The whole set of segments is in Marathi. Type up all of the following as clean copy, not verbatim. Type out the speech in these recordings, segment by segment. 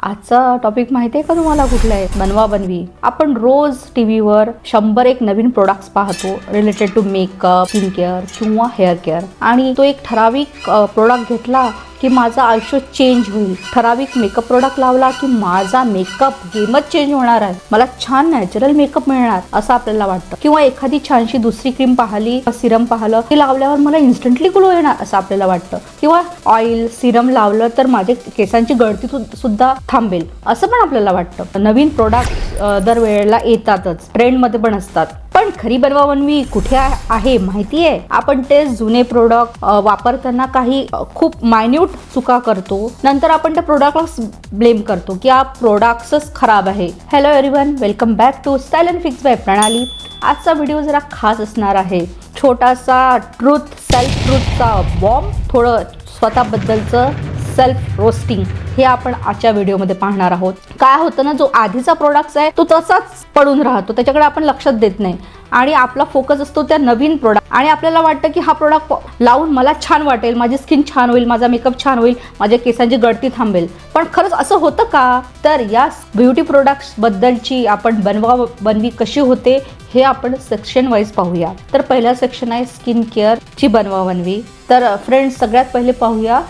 आजचा टॉपिक माहिती आहे का तुम्हाला कुठला आहे? बनवा बनवी. आपण रोज टीव्हीवर 101 नवीन प्रोडक्ट्स पाहतो related to makeup, skin care किंवा हेअर केअर. आणि तो एक ठराविक प्रोडक्ट घेतला की माझं आयुष्य चेंज होईल. ठराविक मेकअप प्रोडक्ट लावला की माझा मेकअप गेमच चेंज होणार आहे. मला छान नॅचरल मेकअप मिळणार असं आपल्याला वाटतं. किंवा एखादी छानशी दुसरी क्रीम पाहिली, सिरम पाहिलं, ते लावल्यावर मला इन्स्टंटली ग्लो येणार असं आपल्याला वाटतं. किंवा ऑइल, सिरम लावलं तर माझे केसांची गळती सुद्धा थांबेल असं पण आपल्याला वाटतं. नवीन प्रोडक्ट दरवेळेला येतातच, ट्रेंडमध्ये पण असतात. पण खरी बनवा बनवी कुठे आहे माहिती आहे? आपण ते जुने प्रोडक्ट वापरताना काही खूप मायन्यूट चुका करतो. नंतर आपण त्या प्रोडक्टला ब्लेम करतो की हा प्रोडक्टच खराब आहे. Hello everyone, welcome back to style and fix by Pranali. आजचा व्हिडिओ जरा खास असणार आहे. छोटासा सेल्फ ट्रूथचा बॉम्ब, थोडं स्वतःबद्दलचं सेल्फ रोस्टिंग हे आपण आजच्या व्हिडिओमध्ये पाहणार आहोत. काय होतं ना, जो आधीचा प्रोडक्ट आहे तो तसाच पडून राहतो, त्याच्याकडे आपण लक्षात देत नाही आणि आपला फोकस असतो त्या नवीन प्रोडक्ट. आणि आपल्याला वाटतं की हा प्रोडक्ट लावून मला छान वाटेल, माझी स्किन छान होईल, माझा मेकअप छान होईल, माझ्या केसांची गळती थांबेल. पण खरंच असं होतं का? तर या ब्युटी प्रोडक्ट्स बद्दलची आपण बनवा बनवी कशी होते हे आपण सेक्शन वाईज पाहूया. तर पहिला सेक्शन आहे स्किन केअरची बनवा बनवी. तर फ्रेंड्स, सगळ्यात पहिले पाहूया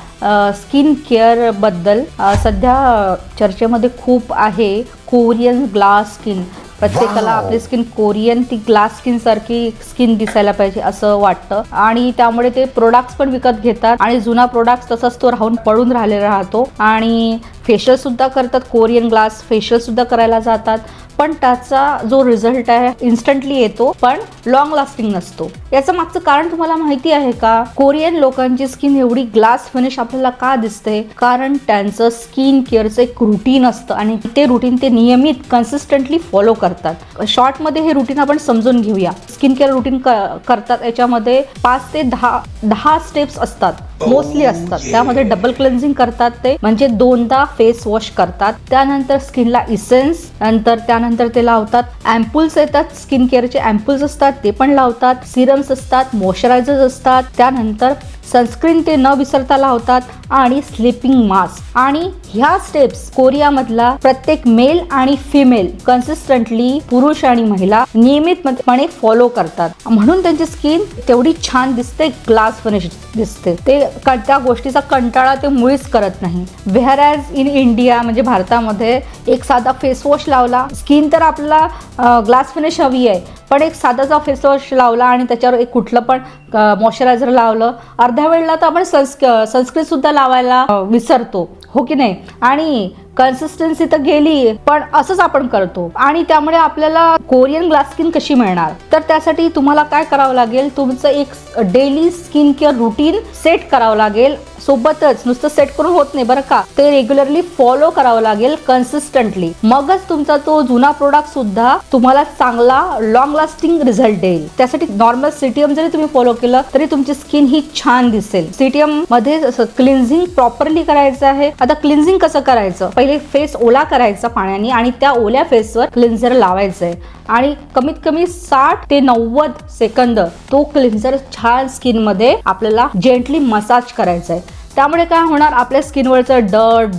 स्किन केअर बद्दल. सध्या चर्चेमध्ये खूप आहे कोरियन ग्लास स्किन. प्रत्येकाला आपली स्किन कोरियन, ती ग्लास स्किन सारखी स्किन दिसायला पाहिजे असं वाटतं. आणि त्यामुळे ते प्रोडक्ट्स पण विकत घेतात आणि जुना प्रोडक्ट्स तसाच तो पडून राहिलेला राहतो. आणि फेशियल सुद्धा करतात, कोरियन ग्लास फेशियल सुद्धा करायला जातात. पण त्याचा जो रिझल्ट आहे इन्स्टंटली येतो, पण लॉंग लास्टिंग नसतो. याचं मागचं कारण तुम्हाला माहिती आहे का? कोरियन लोकांची स्किन एवढी ग्लास फिनिश आपल्याला का दिसते? कारण त्यांचं स्किन केअरचं एक रुटीन असतं आणि ते रुटीन ते नियमित कन्सिस्टंटली फॉलो करतात. शॉर्टमध्ये हे रुटीन आपण समजून घेऊया. स्किन केअर रुटीन करतात, याच्यामध्ये 5 ते 10 स्टेप्स असतात, मोस्टली असतात. त्यामध्ये डबल क्लेन्झिंग करतात, ते म्हणजे 2दा फेस वॉश करतात. त्यानंतर स्किनला इसेन्स, त्यानंतर ते लावतात. अँपूल्स येतात, स्किन केअरचे अँपूल्स असतात ते पण लावतात. सिरम्स असतात, मॉइश्चरायझर्स असतात. त्यानंतर सनस्क्रीन ते न विसरता लावतात आणि स्लीपिंग मास्क. आणि ह्या स्टेप्स कोरियामधला प्रत्येक मेल आणि फिमेल कन्सिस्टंटली, पुरुष आणि महिला नियमितपणे फॉलो करतात. म्हणून त्यांची स्किन तेवढी छान दिसते, ग्लास फिनिश दिसते. ते त्या गोष्टीचा कंटाळा ते मुळीच करत नाही. व्हेअरॅज इन इंडिया म्हणजे भारतामध्ये एक साधा फेस वॉश लावला, स्किन तर आपल्याला ग्लास फिनिश हवी आहे, पण एक साधाचा फेस वॉश लावला आणि त्याच्यावर एक कुठलं पण मॉइश्चरायझर लावलं, अर्ध्या वेळेला तर आपण सनस्क्रीन सुद्धा लावायला विसरतो, हो की नाही? आणि कन्सिस्टन्सी तर गेली, पण असंच आपण करतो. आणि त्यामुळे आपल्याला कोरियन ग्लास स्किन कशी मिळणार? तर त्यासाठी तुम्हाला काय करावं लागेल? तुमचं एक daily skin care routine set करावं लागेल. सोबतच नुसतं सेट करून होत नाही बरं का, ते रेग्युलरली फॉलो करावं लागेल कन्सिस्टंटली. मगच तुमचा तो जुना प्रोडक्ट सुद्धा तुम्हाला चांगला लॉंग लास्टिंग रिझल्ट देईल. त्यासाठी नॉर्मल सीटीएम जरी तुम्ही फॉलो केलं तरी तुमची स्किन ही छान दिसेल. सीटीएम मध्ये क्लिन्झिंग प्रॉपरली करायचं आहे. आता क्लिन्झिंग कसं करायचं? पहिले फेस ओला करायचा पाण्याने आणि त्या ओल्या फेसवर क्लिन्झर लावायचंय आणि कमीत कमी 60 ते 90 सेकंद तो क्लिन्झर छान स्किन मध्ये आपल्याला जेंटली मसाज करायचा आहे. त्यामुळे काय होणार? आपल्या स्किनवरचं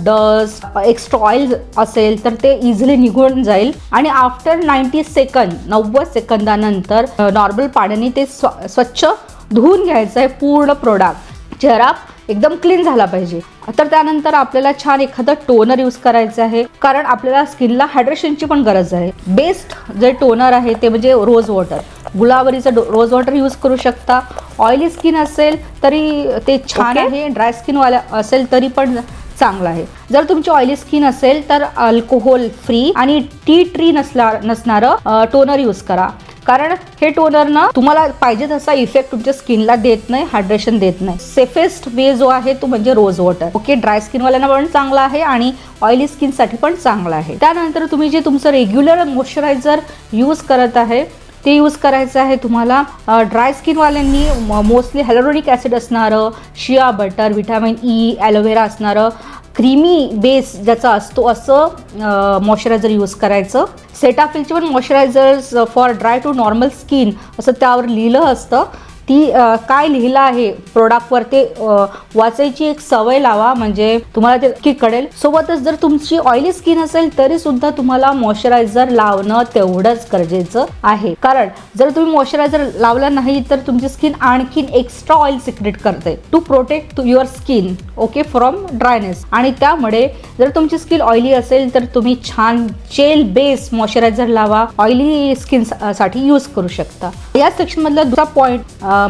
डस्ट, एक्स्ट्रा ऑइल असेल तर ते इझिली निघून जाईल. आणि आफ्टर 90 सेकंदानंतर नॉर्मल पाण्याने ते स्वच्छ धुवून घ्यायचं आहे पूर्ण प्रोडक्ट. चेहरा एकदम क्लीन झाला पाहिजे. तर त्यानंतर आपल्याला छान एखादं टोनर यूज करायचं आहे, कारण आपल्याला स्किनला हायड्रेशनची पण गरज आहे. बेस्ट जे टोनर आहे ते म्हणजे रोज वॉटर, गुलाबरीचं रोज वॉटर यूज करू शकता. ऑइली स्किन असेल तरी ते छान आहे, ड्राय स्किन वाला असेल तरी पण चांगलं आहे. जर तुमची ऑइली स्किन असेल तर अल्कोहोल फ्री आणि टी ट्री नसणारं टोनर यूज करा, कारण हे टोनर ना तुम्हाला पाहिजे तसा इफेक्ट तुमच्या स्किनला देत नाही, हायड्रेशन देत नाही. सेफेस्ट वे जो आहे तो म्हणजे rose water. Okay, dry skin वाल्यांना पण चांगला आहे आणि ऑइली स्किन साठी पण चांगला आहे. त्यानंतर तुम्ही जे तुमचं रेग्युलर मॉइश्चरायझर यूज करत आहे ते यूज करायचं आहे तुम्हाला. ड्राय स्किनवाल्यांनी मोस्टली हायलुरोनिक ॲसिड असणारं, shea butter, vitamin E, aloe vera असणारं क्रीमी बेस ज्याचा असतो असं मॉइश्चरायझर यूज करायचं. सेटाफिलचे पण moisturisers for dry to normal skin असं त्यावर लिहिलं असतं. ती काय लिहिलं आहे प्रोडक्टवर ते वाचायची एक सवय लावा, म्हणजे तुम्हाला ते नक्की कळेल. सोबतच जर तुमची ऑइली स्किन असेल तरी सुद्धा तुम्हाला मॉइश्चरायझर लावणं तेवढंच गरजेचं आहे. कारण जर तुम्ही मॉइश्चरायझर लावला नाही तर तुमची स्किन आणखीन एक्स्ट्रा ऑइल सिक्रेट करते to protect your skin okay from dryness. आणि त्यामुळे जर तुमची स्किन ऑइली असेल तर तुम्ही छान जेल बेस मॉइश्चरायझर लावा, ऑइली स्किन साठी यूज करू शकता. या सेक्शन मधला दुसरा पॉइंट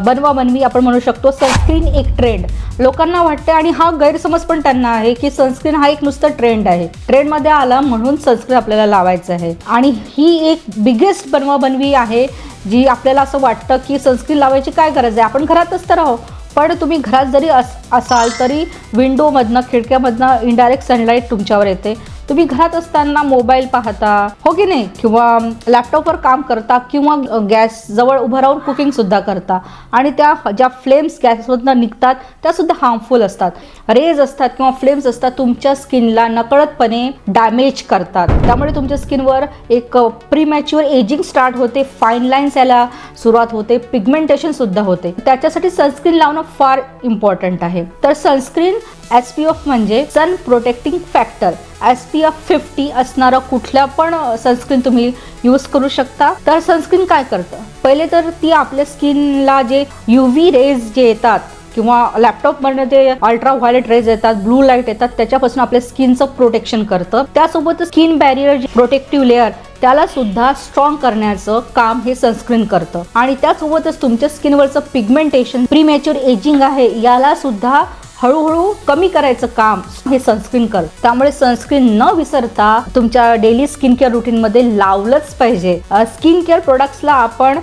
बनवा बनवी आपण म्हणू शकतो सनस्क्रीन एक ट्रेंड. लोकांना वाटते आणि हा गैरसमज पण त्यांना आहे की सनस्क्रीन हा एक नुसतं ट्रेंड आहे, ट्रेंड मध्ये आला म्हणून सनस्क्रीन आपल्याला लावायचं आहे. आणि ही एक बिगेस्ट बनवा बनवी आहे जी आपल्याला असं वाटतं की सनस्क्रीन लावायची काय गरज आहे, आपण घरातच तर आहो. पण तुम्ही घरात जरी असाल तरी विंडोमधनं खिडक्यामधनं इनडायरेक्ट सनलाईट तुमच्यावर येते. तुम्ही घरात असताना मोबाईल पाहता हो की नाही, किंवा लॅपटॉपवर काम करता, किंवा गॅस जवळ उभं राहून कुकिंग सुद्धा करता, आणि त्या ज्या फ्लेम्स गॅसमधनं निघतात त्या सुद्धा हार्मफुल असतात. रेज असतात किंवा फ्लेम्स असतात तुमच्या स्किनला नकळतपणे डॅमेज करतात. त्यामुळे तुमच्या स्किनवर एक प्रीमॅच्युअर एजिंग स्टार्ट होते, फाईन लाईन्स यायला सुरुवात होते, पिगमेंटेशन सुद्धा होते. त्याच्यासाठी सनस्क्रीन लावणं फार इम्पॉर्टंट आहे. तर सनस्क्रीन SPF म्हणजे सन प्रोटेक्टिंग फॅक्टर SPF 50 असणारं कुठल्या पण सनस्क्रीन तुम्ही यूज करू शकता. तर सनस्क्रीन काय करतं, पहिले तर ती आपल्या स्किनला जे UV रेज जे येतात किंवा लॅपटॉपमधनं ते अल्ट्रा व्हायलेट रेज येतात, ब्लू लाईट येतात, त्याच्यापासून आपल्या स्किनचं प्रोटेक्शन करतं. त्यासोबत स्किन बॅरियर प्रोटेक्टिव्ह लेअर त्याला सुद्धा स्ट्रॉंग करण्याचं काम हे सनस्क्रीन करतं. आणि त्यासोबतच तुमच्या स्किनवरचं पिगमेंटेशन प्रीमॅच्युअर एजिंग आहे याला सुद्धा हळूहळू कमी करायचं काम हे सनस्क्रीन करतं. त्यामुळे सनस्क्रीन न विसरता तुमच्या डेली स्किन केअर रुटीनमध्ये लावलंच पाहिजे. स्किन केअर प्रोडक्ट्सला आपण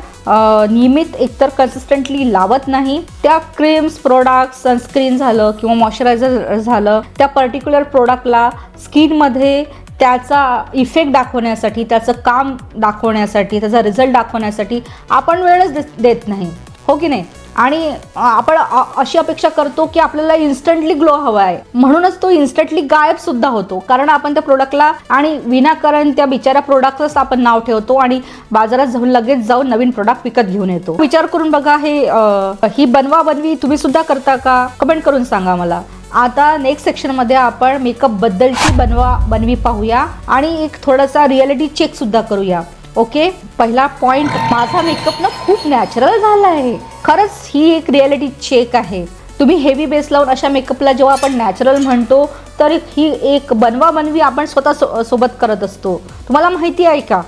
नियमित एकतर कन्सिस्टंटली लावत नाही. त्या क्रीम्स प्रोडक्ट सनस्क्रीन झालं किंवा मॉइश्चरायझर झालं, त्या पर्टिक्युलर प्रोडक्टला स्किनमध्ये त्याचा इफेक्ट दाखवण्यासाठी, त्याचं काम दाखवण्यासाठी, त्याचा रिझल्ट दाखवण्यासाठी आपण वेळच देत नाही हो की नाही. आणि आपण अशी अपेक्षा करतो की आपल्याला इन्स्टंटली ग्लो हवा आहे, म्हणूनच तो इन्स्टंटली गायब सुद्धा होतो. कारण आपण त्या प्रोडक्टला आणि विनाकारण त्या बिचाऱ्या प्रोडक्टच आपण नाव ठेवतो आणि बाजारात जाऊन लगेच जाऊन नवीन प्रोडक्ट विकत घेऊन येतो. विचार करून बघा, ही बनवा बनवी तुम्ही सुद्धा करता का? कमेंट करून सांगा मला. आता नेक्स्ट सेक्शन मध्ये आपण मेकअप बद्दलची बनवा बनवी पाहूया आणि एक थोडासा रियालिटी चेक सुद्धा करूया. ओके, पहिला पॉइंट, माझा मेकअप ना खूप नॅचरल झाला आहे. खरंच ही एक रियालिटी चेक आहे. तुम्ही हेवी बेस लावून अशा मेकअपला जेव्हा आपण नॅचरल म्हणतो तर ही एक बनवा बनवी आपण स्वतः सोबत करत असतो. तुम्हाला माहिती आहे का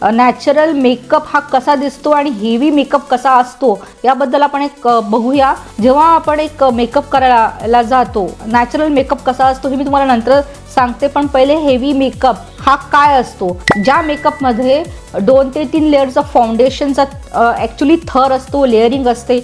नॅचरल मेकअप हा कसा दिसतो आणि हेवी मेकअप कसा असतो याबद्दल आपण एक बघूया. जेव्हा आपण एक मेकअप करायला जातो, नॅचरल मेकअप कसा असतो हे मी तुम्हाला नंतर सांगते, पण पहिले हेवी मेकअप हा काय असतो. ज्या मेकअपमध्ये 2 ते 3 लेअरचा फाउंडेशनचा ॲक्च्युली थर असतो, लेअरिंग असते,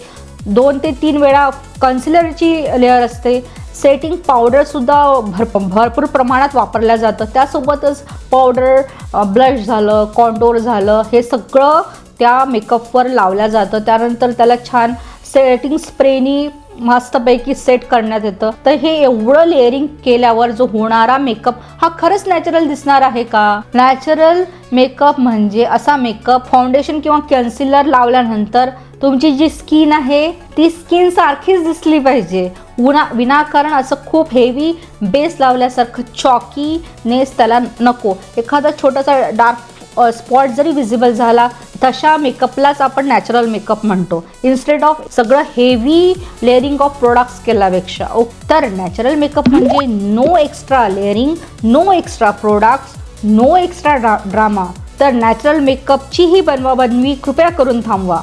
2 ते 3 वेळा कन्सिलरची लेअर असते, सेटिंग पावडर सुद्धा भरपूर प्रमाणात वापरलं जातं. त्यासोबतच पावडर, ब्लश झालं, कॉन्टोर झालं, हे सगळं त्या मेकअपवर लावलं जातं. त्यानंतर त्याला छान सेटिंग स्प्रेनी मस्तपैकी सेट करण्यात येतं. तर हे एवढं लेअरिंग केल्यावर जो होणारा मेकअप हा खरंच नॅचरल दिसणार आहे का? नॅचरल मेकअप म्हणजे असा मेकअप फाउंडेशन किंवा कन्सिलर लावल्यानंतर तुमची जी स्किन आहे ती स्किन सारखीच दिसली पाहिजे. विनाकारण असं खूप हेवी बेस लावल्यासारखं चॉकीनेस त्याला नको. एखादा छोटासा डार्क स्पॉट जरी विजिबल झाला तशा मेकअपलाच आपण नॅचरल मेकअप म्हणतो, इन्स्टेड ऑफ सगळं हेवी लेअरिंग ऑफ प्रोडक्ट्स केल्यापेक्षा. तर नॅचरल मेकअप म्हणजे no extra layering, no extra products, no extra drama. तर नॅचरल मेकअपची ही बनवाबनवी कृपया करून थांबवा.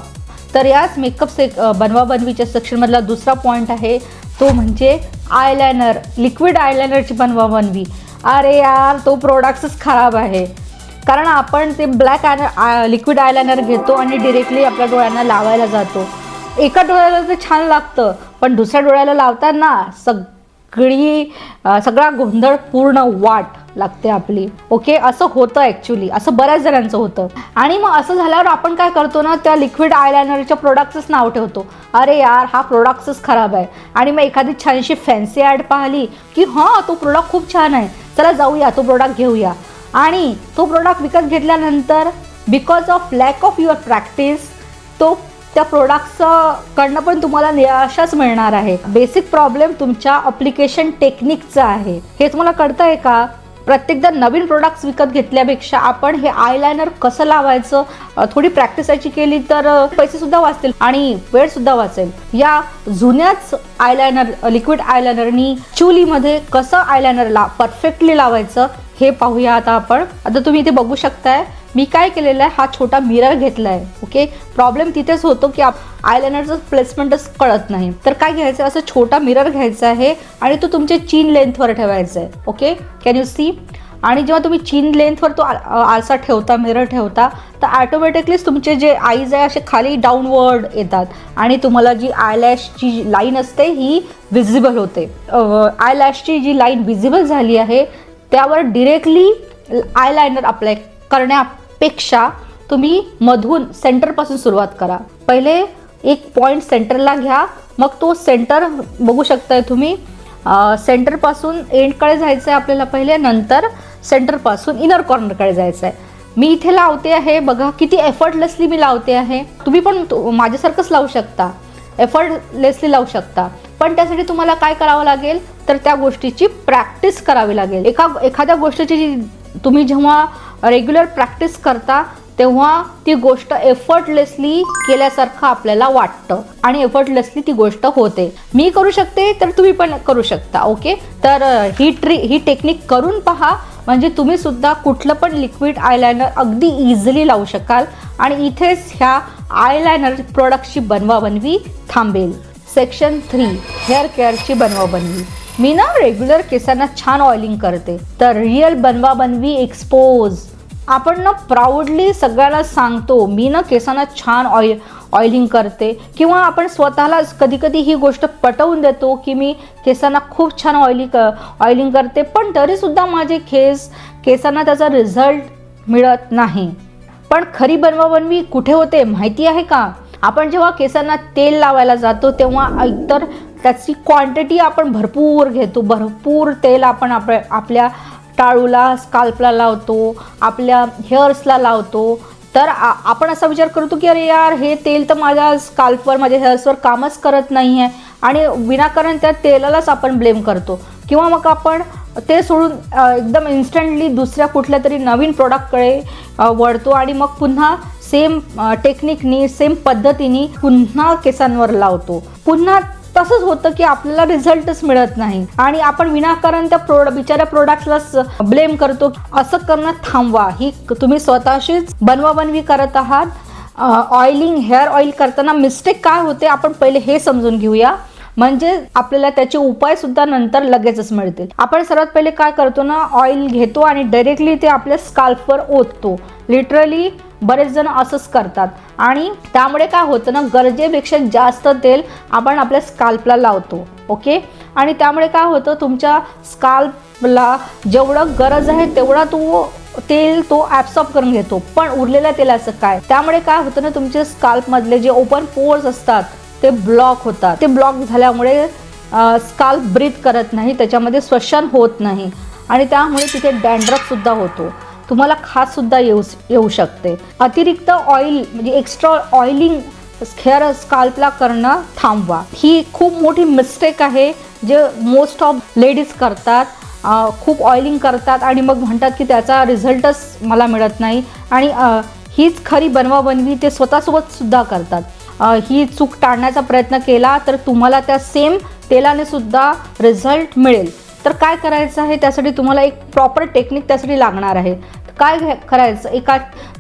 तर याच मेकअप बनवाबनवीच्या सेक्शनमधला दुसरा पॉईंट आहे तो म्हणजे आयलायनर, लिक्विड आयलायनरची बनवाबनवी. अरे यार, तो प्रोडक्ट्सच खराब आहे. कारण आपण ते ब्लॅक लिक्विड आयलायनर घेतो आणि डिरेक्टली आपल्या डोळ्यांना लावायला जातो. एका डोळ्याला ते छान लागतं, पण दुसऱ्या डोळ्याला लावताना सगळा गोंधळ पूर्ण वाट लागते आपली. ओके, असं होतं ॲक्च्युली, असं बऱ्याच जणांचं होतं. आणि मग असं झाल्यावर आपण काय करतो ना, त्या लिक्विड आयलायनरच्या प्रोडक्ट्सच नाव ठेवतो. अरे यार, हा प्रोडक्ट्सच खराब आहे. आणि मग एखादी छानशी फॅन्सी ॲड पाहिली की हां, तो प्रोडक्ट खूप छान आहे, चला जाऊया तो प्रोडक्ट घेऊया. आणि तो प्रोडक्ट विकत घेतल्यानंतर because of lack of your practice तो त्या प्रोडक्ट्स कडनं पण तुम्हाला निराशाच मिळणार आहे. बेसिक प्रॉब्लेम तुमच्या अप्लिकेशन टेक्निकचा आहे. हे तुम्हाला कळतंय का? प्रत्येकदा नवीन प्रोडक्ट्स विकत घेतल्यापेक्षा आपण हे आयलायनर कसं लावायचं थोडी प्रॅक्टिस याची केली तर पैसे सुद्धा वाचतील आणि वेळ सुद्धा वाचेल. या जुन्याच आयलायनर लिक्विड आयलायनरनी चुलीमध्ये कसं आयलायनरला परफेक्टली लावायचं हे पाहूया आता आपण. आता तुम्ही इथे बघू शकताय मी काय केलेलं आहे, हा छोटा मिरर घेतला आहे. ओके, प्रॉब्लेम तिथेच होतो की आयलायनरचं प्लेसमेंटच कळत नाही. तर काय घ्यायचं, असं छोटा मिरर घ्यायचा आहे आणि तो तुमच्या चीन लेंथवर ठेवायचा आहे. Okay, can you see? आणि जेव्हा तुम्ही चीन लेंथवर तो आरसा ठेवता, मिरर ठेवता, तर ॲटोमॅटिकलीच तुमचे जे आईज आहे असे खाली डाऊनवर्ड येतात आणि तुम्हाला जी आयलॅशची लाईन असते ही विजिबल होते. आयलॅशची जी लाईन विजिबल झाली आहे त्यावर डिरेक्टली आयलायनर अप्लाय करण्यापेक्षा तुम्ही मधून सेंटरपासून सुरुवात करा. पहिले एक पॉईंट सेंटरला घ्या, मग तो सेंटर बघू शकताय तुम्ही. सेंटरपासून एंडकडे जायचं आहे आपल्याला पहिले, नंतर सेंटरपासून इनर कॉर्नरकडे जायचं आहे. मी इथे लावते आहे, बघा किती एफर्टलेसली मी लावते आहे. तुम्ही पण माझ्यासारखंच लावू शकता, एफर्टलेसली लावू शकता. पण त्यासाठी तुम्हाला काय करावं लागेल तर त्या गोष्टीची प्रॅक्टिस करावी लागेल. एखाद्या गोष्टीची जी तुम्ही जेव्हा रेग्युलर प्रॅक्टिस करता तेव्हा ती गोष्ट एफर्टलेसली केल्यासारखं आपल्याला वाटतं आणि एफर्टलेसली ती गोष्ट होते. मी करू शकते तर तुम्ही पण करू शकता. ओके, तर ही टेक्निक करून पहा, म्हणजे तुम्ही सुद्धा कुठलं पण लिक्विड आयलायनर अगदी इझिली लावू शकाल आणि इथेच ह्या आयलायनर प्रोडक्टची बनवाबनवी थांबेल. सेक्शन 3 हेअर केअरची बनवाबनवी. मी ना रेग्युलर केसांना छान ऑइलिंग करते, तर रिअल बनवाबनवी एक्सपोज. आपण ना प्राऊडली सगळ्याला सांगतो मी ना केसांना छान ऑइलिंग करते, किंवा आपण स्वतःलाच कधी कधी ही गोष्ट पटवून देतो की मी केसांना खूप छान ऑइलिंग करते, पण तरीसुद्धा माझे केसांना त्याचा रिझल्ट मिळत नाही. पण खरी बनवाबनवी कुठे होते माहिती आहे का? आपण जेव्हा केसांना तेल लावायला जातो तेव्हा एकतर त्याची क्वांटिटी आपण भरपूर घेतो, भरपूर तेल आपण आपल्या टाळूला, स्काल्पला लावतो, आपल्या हेअर्सला लावतो. तर आपण असा विचार करतो की अरे यार हे तेल तर माझ्या स्काल्पवर, माझ्या हेअर्सवर कामच करत नाही आहे आणि विनाकारण त्या तेलालाच आपण ब्लेम करतो. किंवा मग आपण ते सोडून एकदम इन्स्टंटली दुसऱ्या कुठल्या तरी नवीन प्रोडक्टकडे वळतो आणि मग पुन्हा सेम टेक्निकनी, सेम पद्धतीने पुन्हा केसांवर लावतो. पुन्हा तसंच होतं की आपल्याला रिझल्टच मिळत नाही आणि आपण विनाकारण त्या बिचाऱ्या प्रोडक्ट्सलाच ब्लेम करतो. असं करणं थांबवा. ही तुम्ही स्वतःशीच बनवाबनवी करत आहात. ऑइलिंग, हेअर ऑइल करताना मिस्टेक काय होते आपण पहिले हे समजून घेऊया, म्हणजे आपल्याला त्याचे उपाय सुद्धा नंतर लगेचच मिळतील. आपण सर्वात पहिले काय करतो ना, ऑइल घेतो आणि डायरेक्टली ते आपल्या स्काल्पवर ओततो. लिटरली बरेच जण असंच करतात आणि त्यामुळे काय होतं ना, गरजेपेक्षा जास्त तेल आपण आपल्या स्काल्पला लावतो. ओके, आणि त्यामुळे काय होतं, तुमच्या स्काल्पला जेवढं गरज आहे तेवढा तेल तो ॲब्सॉर्ब करून घेतो, पण उरलेल्या तेलाचं काय? त्यामुळे काय होतं ना, तुमचे स्काल्पमधले जे ओपन पोर्स असतात ते ब्लॉक होतात. ते ब्लॉक झाल्यामुळे स्काल्प ब्रीथ करत नाही, त्याच्यामध्ये श्वसन होत नाही आणि त्यामुळे तिथे डॅन्ड्रफसुद्धा होतो. तुम्हाला खाजसुद्धा येऊ शकते. अतिरिक्त ऑइल म्हणजे एक्स्ट्रा ऑइलिंग हेअर स्काल्पला करणं थांबवा. ही खूप मोठी मिस्टेक आहे जे मोस्ट ऑफ लेडीज करतात. खूप ऑइलिंग करतात आणि मग म्हणतात की त्याचा रिझल्टच मला मिळत नाही आणि हीच खरी बनवाबनवी ते स्वतःसोबत सुद्धा करतात. ही चूक टाळण्याचा प्रयत्न केला तर तुम्हाला त्या सेम तेलाने सुद्धा रिझल्ट मिळेल. तर काय करायचं आहे, त्यासाठी तुम्हाला एक प्रॉपर टेक्निक त्यासाठी लागणार आहे. काय करायचं,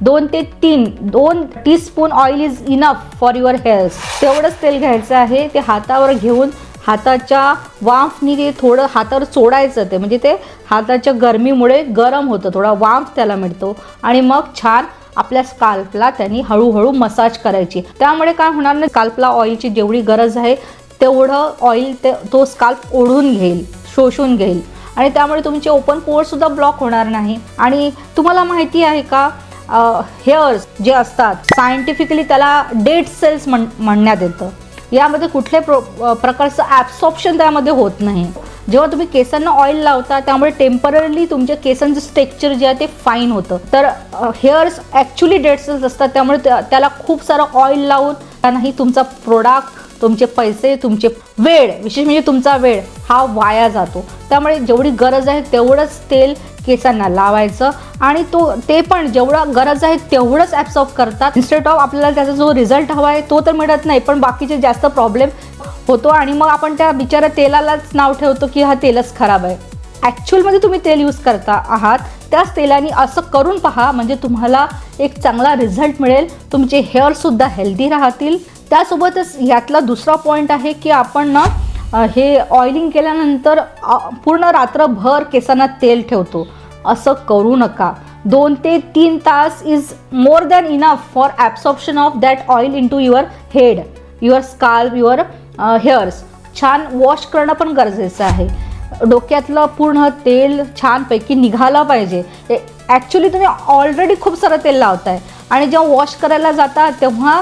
2 ते 3 teaspoon oil is enough for your hairs. तेवढंच तेल घ्यायचं आहे. ते हातावर घेऊन हाताच्या वाफनी ते थोडं हातावर सोडायचं. ते म्हणजे ते हाताच्या गरमीमुळे गरम होतं, थोडा वाफ त्याला मिळतो आणि मग छान आपल्या स्काल्पला त्यांनी हळूहळू मसाज करायची. त्यामुळे काय होणार नाही, स्काल्पला ऑइलची जेवढी गरज आहे तेवढं ऑइल तो स्काल्प ओढून घेईल, शोषून घेईल आणि त्यामुळे तुमचे ओपन पोर्ससुद्धा ब्लॉक होणार नाही. आणि तुम्हाला माहिती आहे का, हेअर्स जे असतात सायंटिफिकली त्याला डेड सेल्स म्हणण्यात येतं. यामध्ये कुठल्याही प्रकारचं ॲब्सॉर्प्शन त्यामध्ये होत नाही. जेव्हा तुम्ही केसांना ऑइल लावता त्यामुळे टेम्पररीली तुमच्या केसांचं स्ट्रक्चर जे आहे ते फाईन होतं. तर हेअर्स ॲक्च्युली डेड सेल्स असतात, त्यामुळे त्याला खूप सारं ऑइल लावून नाही तुमचा प्रोडक्ट, तुमचे पैसे, तुमचे वेळ, विशेष म्हणजे तुमचा वेळ हा वाया जातो. त्यामुळे जेवढी गरज आहे तेवढंच तेल केसांना लावायचं आणि ते पण जेवढं गरज आहे तेवढंच ॲब्सॉर्ब करतात. इन्स्टेड ऑफ आपल्याला त्याचा जो रिझल्ट हवा आहे तो तर मिळत नाही, पण बाकीचे जास्त प्रॉब्लेम होतो आणि मग आपण त्या बिचाऱ्या तेलालाच नाव ठेवतो की हा तेलच खराब आहे. ॲक्च्युअलमध्ये तुम्ही तेल यूज करता आहात त्याच तेलाने असं करून पहा, म्हणजे तुम्हाला एक चांगला रिझल्ट मिळेल. तुमचे हेअरसुद्धा हेल्दी राहतील. त्यासोबतच यातला दुसरा पॉईंट आहे की आपण ना हे ऑइलिंग केल्यानंतर पूर्ण रात्रभर केसांना तेल ठेवतो. असं करू नका. 2 ते 3 तास is more than enough for absorption of that oil into your head, your scalp, your hairs. छान वॉश करणं पण गरजेचं आहे. डोक्यातलं पूर्ण तेल छानपैकी निघालं पाहिजे. ॲक्च्युली तुम्ही ऑलरेडी खूप सारं तेल लावताय आणि जेव्हा वॉश करायला जाता तेव्हा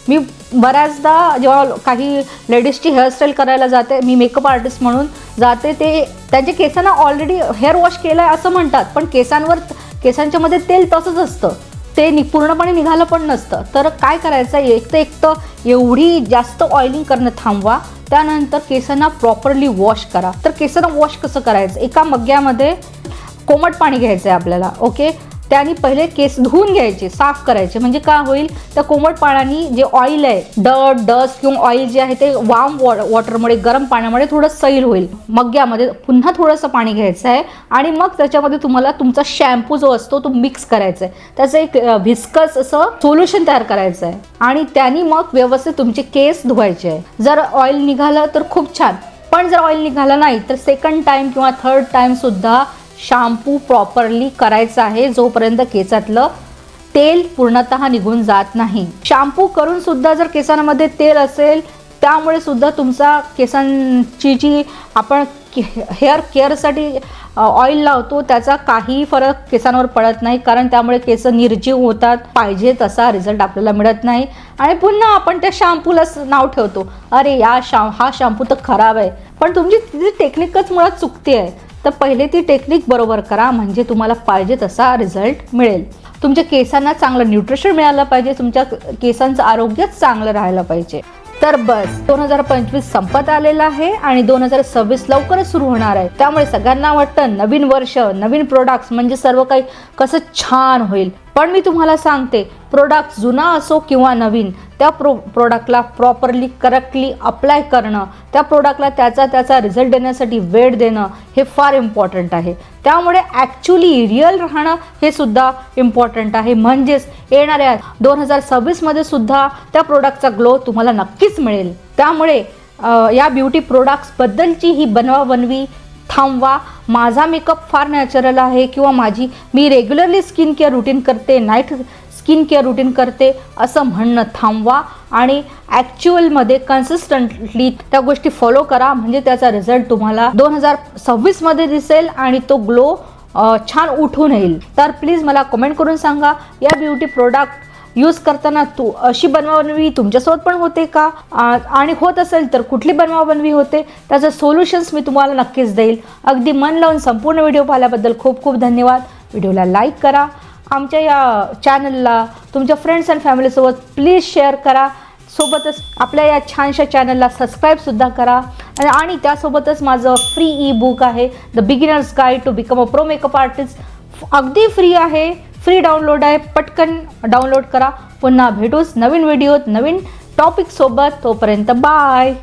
मी बऱ्याचदा जेव्हा काही लेडीजची हेअरस्टाईल करायला जाते, मी मेकअप आर्टिस्ट म्हणून जाते, ते त्यांच्या केसांना ऑलरेडी हेअर वॉश केलं आहे असं म्हणतात, पण केसांच्या मध्ये तेल तसंच असतं, ते पूर्णपणे निघालं पण नसतं. तर काय करायचं, एक तर एवढी जास्त ऑइलिंग करणं थांबवा. त्यानंतर केसांना प्रॉपरली वॉश करा. तर केसांना वॉश कसं करायचं, एका मग्ग्यामध्ये कोमट पाणी घ्यायचं आहे आपल्याला. ओके, त्याने पहिले केस धुवून घ्यायचे, साफ करायचे. म्हणजे काय होईल, त्या कोमट पाण्याने जे ऑइल आहे, डस्ट किंवा ऑइल जे आहे ते वार्म वॉटरमुळे, गरम पाण्यामुळे थोडं सैल होईल. मग्ग्यामध्ये पुन्हा थोडंसं पाणी घ्यायचं आहे आणि मग त्याच्यामध्ये तुम्हाला तुमचा शॅम्पू जो असतो तो मिक्स करायचा आहे. त्याचं एक व्हिस्कस असं सोल्युशन तयार करायचं आहे आणि त्याने मग व्यवस्थित तुमचे केस धुवायचे आहे. जर ऑइल निघालं तर खूप छान, पण जर ऑइल निघालं नाही तर सेकंड टाइम किंवा थर्ड टाइम सुद्धा शॅम्पू प्रॉपरली करायचा आहे, जोपर्यंत केसातलं तेल पूर्णतः निघून जात नाही. शॅम्पू करून सुद्धा जर केसांमध्ये तेल असेल, त्यामुळे सुद्धा तुमचा केसांची जी आपण हेअर केअरसाठी ऑइल लावतो त्याचा काही फरक केसांवर पडत नाही, कारण त्यामुळे केस निर्जीव होतात. पाहिजे तसा रिझल्ट आपल्याला मिळत नाही आणि पुन्हा आपण त्या शॅम्पूलाच नाव ठेवतो, अरे हा शॅम्पू तर खराब आहे. पण तुमची तिची टेक्निकच मुळात चुकते आहे. तर पहिले ती टेक्निक बरोबर करा, म्हणजे तुम्हाला पाहिजे तसा रिझल्ट मिळेल. तुमच्या केसांना चांगलं न्यूट्रिशन मिळालं पाहिजे, तुमच्या केसांचं आरोग्यच चांगलं राहायला पाहिजे. तर बस 2025 संपत आलेला आहे आणि 2026 लवकरच सुरू होणार आहे. त्यामुळे सगळ्यांना वाटतं नवीन वर्ष, नवीन प्रोडक्ट्स म्हणजे सर्व काही कसं छान होईल. पण मी तुम्हाला सांगते, प्रोडक्ट जुना असो किंवा नवीन, त्या प्रोडक्टला प्रॉपरली करेक्टली अप्लाय करणं, त्या प्रोडक्टला त्याचा रिझल्ट देण्यासाठी वेळ देणं हे फार इम्पॉर्टंट आहे. त्यामुळे ॲक्च्युली रिअल राहणं हे सुद्धा इम्पॉर्टंट आहे. म्हणजेच येणाऱ्या 2026मध्ये सुद्धा त्या प्रोडक्टचा ग्लो तुम्हाला नक्कीच मिळेल. त्यामुळे या ब्युटी प्रोडक्ट्सबद्दलची ही बनवाबनवी थांबवा. माझा मेकअप फार नॅचरल आहे किंवा मी रेग्युलरली स्किन केअर रुटीन करते, नाईट स्किन केअर रुटीन करते असं म्हणणं थांबवा आणि ॲक्च्युअलमध्ये कन्सिस्टंटली त्या गोष्टी फॉलो करा, म्हणजे त्याचा रिझल्ट तुम्हाला 2026मध्ये दिसेल आणि तो ग्लो छान उठून येईल. तर प्लीज मला कमेंट करून सांगा, या ब्युटी प्रोडक्ट यूज करताना अशी बनवाबनवी तुमच्यासोबत पण होते का, आणि होत असेल तर कुठली बनवाबनवी होते, त्याचं सोल्युशन्स मी तुम्हाला नक्कीच देईल. अगदी मन लावून संपूर्ण व्हिडिओ पाहिल्याबद्दल खूप खूप धन्यवाद. व्हिडिओला लाईक करा, आमच्या या चॅनलला तुमच्या फ्रेंड्स अँड फॅमिलीसोबत प्लीज शेअर करा. सोबतच आपल्या या छानशा चॅनलला सबस्क्राईबसुद्धा करा आणि त्यासोबतच माझं फ्री ई बुक आहे, the beginners guide to become a pro makeup artist. अगदी फ्री आहे, फ्री डाउनलोड आहे, पटकन डाउनलोड करा. पुन्हा भेटूच नवीन व्हिडिओत नवीन टॉपिक सोबत. तोपर्यंत बाय.